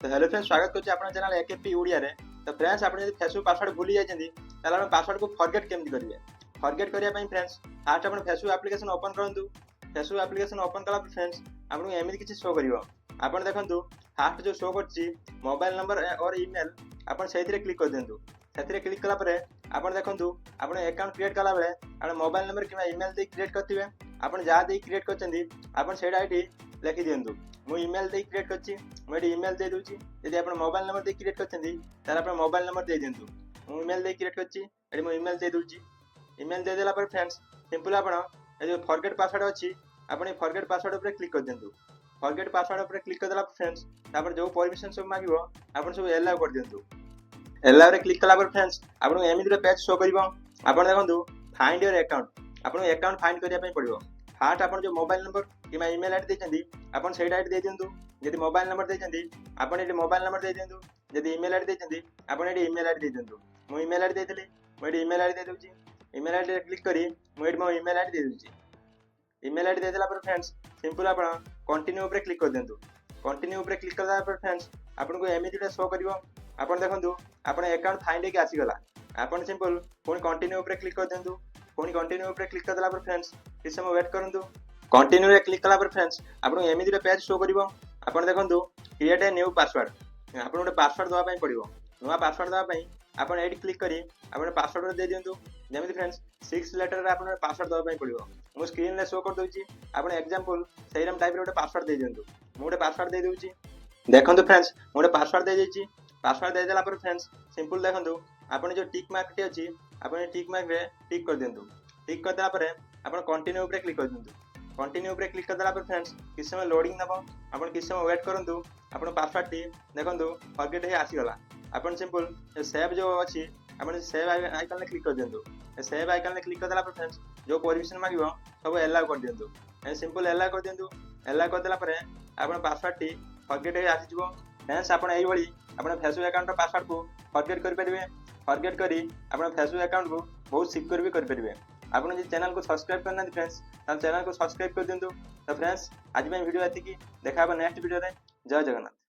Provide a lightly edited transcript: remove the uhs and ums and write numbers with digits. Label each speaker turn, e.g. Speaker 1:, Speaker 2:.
Speaker 1: तो hello friends, स्वागत करछि आपन चैनल एकेपी ओडिया रे। तो फ्रेंड्स, आपण यदि फेसबुक पासवर्ड भूली जाइछन्ती ताले आपण पासवर्ड को फॉरगेट केमति करिवे। फॉरगेट करिया पई फ्रेंड्स, फास्ट आपण फेसबुक एप्लीकेशन ओपन करंतु। फेसबुक एप्लीकेशन ओपन कला पर फ्रेंड्स, आपन एमिति किछि शो करिवो। आपण देखंतु फास्ट जो शो करछि मोबाइल नंबर और ईमेल, आपण सेथिरे क्लिक कर देंतु। सेथिरे क्लिक कला परे आपण देखंतु आपण अकाउंट क्रिएट कला बेले आपण मोबाइल नंबर किबा ईमेल दे क्रिएट करथिबे। आपण जा दे क्रिएट करछन्ती आपण सेडा आईडी लिखि दियंतु। मु ईमेल दे क्रिएट करछि, मु एडी ईमेल दे दोछि। यदि आपण मोबाइल नंबर दे क्रिएट करछन्ती तार आपण मोबाइल नंबर दे दियंतु। मु ईमेल दे क्रिएट करछि, एडी मु ईमेल दे दोछि। ईमेल दे देला पर फ्रेंड्स, सिंपल आपण ए जो फॉरगेट पासवर्ड अछि, आपण ए फॉरगेट पासवर्ड ऊपर क्लिक कर दियंतु। फॉरगेट पासवर्ड ऊपर क्लिक कर देला पर फ्रेंड्स, तापर जो परमिशन सब मागिवो आपण सब एलाउ कर दियंतु। एलाउ रे क्लिक कला पर फ्रेंड्स, आपण एमिति रे पेज शो करिवो। आपण देखंतु फाइंड योर अकाउंट, आपण अकाउंट फाइंड करिया पई पड़िवो। फास्ट आपण जो मोबाइल नंबर किबा ईमेल आईडी देछन्ती आपण सेटा आईडी दे दियंतु। यदि मोबाइल नंबर देछन्ती आपण एडी मोबाइल नंबर दे दियंतु। यदि ईमेल आईडी देछन्ती आपण एडी ईमेल आईडी दे दियंतु। मु ईमेल आईडी देथिली, मु एडी ईमेल आईडी दे दोछि। ईमेल आईडी रे क्लिक करी मु एडी मो ईमेल आईडी दे दोछि। ईमेल आईडी दे देला पर फ्रेंड्स, सिंपल आपण कंटिन्यू ऊपर क्लिक कर दियंतु। कंटिन्यू ऊपर क्लिक करला पर फ्रेंड्स, आपन को एमिति शो करिवो। आपण देखंतु आपण अकाउंट फाइंड के आसी गला। आपण सिंपल पुनी कंटिन्यू ऊपर क्लिक कर दियंतु। पुनी कंटिन्यू ऊपर क्लिक कर देला पर फ्रेंड्स, किछ समय वेट करंतु। कंटिन्यू रे क्लिक कला पर फ्रेंड्स, आपन एमिति रे पेज शो करिवो। आपण देखंतु क्रिएट ए न्यू पासवर्ड। आपन गोटे पासवर्ड दवा पई पड़िवो। नुवा पासवर्ड दवा पई आपन एडी क्लिक करी आपन पासवर्ड दे दियंतु। जेमिति फ्रेंड्स 6 लेटर रे आपन पासवर्ड दवा पई पड़िवो। मु स्क्रीन रे शो कर दोछि। आपन एग्जांपल सेरम टाइप रे गोटे पासवर्ड दे दियंतु। मु गोटे पासवर्ड दे दोछि। देखंतु फ्रेंड्स, मु गोटे पासवर्ड दे देछि। पासवर्ड दे देला पर फ्रेंड्स, सिंपल देखंतु आपन जो टिक मार्क टी अछि, आपन टिक मार्क रे टिक कर दियंतु। टिक कर देला पर आपन कंटिन्यू ऊपर क्लिक कर दियंतु। कंटिन्यू ऊपर क्लिक कर देला पर फ्रेंड्स, किछ समय लोडिंग नबो। आपन किछ समय वेट करंतु। आपन पासवर्ड टी देखंतु फॉरगेट हे आसी गला। आपन सिंपल सेव जो अछि, आपन सेव आइकन रे क्लिक कर दियंतु। सेव आइकन रे क्लिक कर देला पर फ्रेंड्स, जो परमिशन मागिवो सब एलाउ कर दियंतु। ए सिंपल एलाउ कर दियंतु। एलाउ कर देला पर आपन पासवर्ड टी फॉरगेट हे आसी जिवो। फ्रेंड्स, आपन एई भली आपन फेसबुक अकाउंट पासवर्ड को फॉरगेट कर परिबे। फॉरगेट करी आपन फेसबुक अकाउंट को बहुत सिक्योर भी कर परिबे। आपन जे चैनल को सब्सक्राइब करना फ्रेंड्स, ताल चैनल को सब्सक्राइब कर दियंतु। तो फ्रेंड्स, आज में वीडियो एतिकी। देखा नेक्स्ट वीडियो रे। जय जगन्नाथ।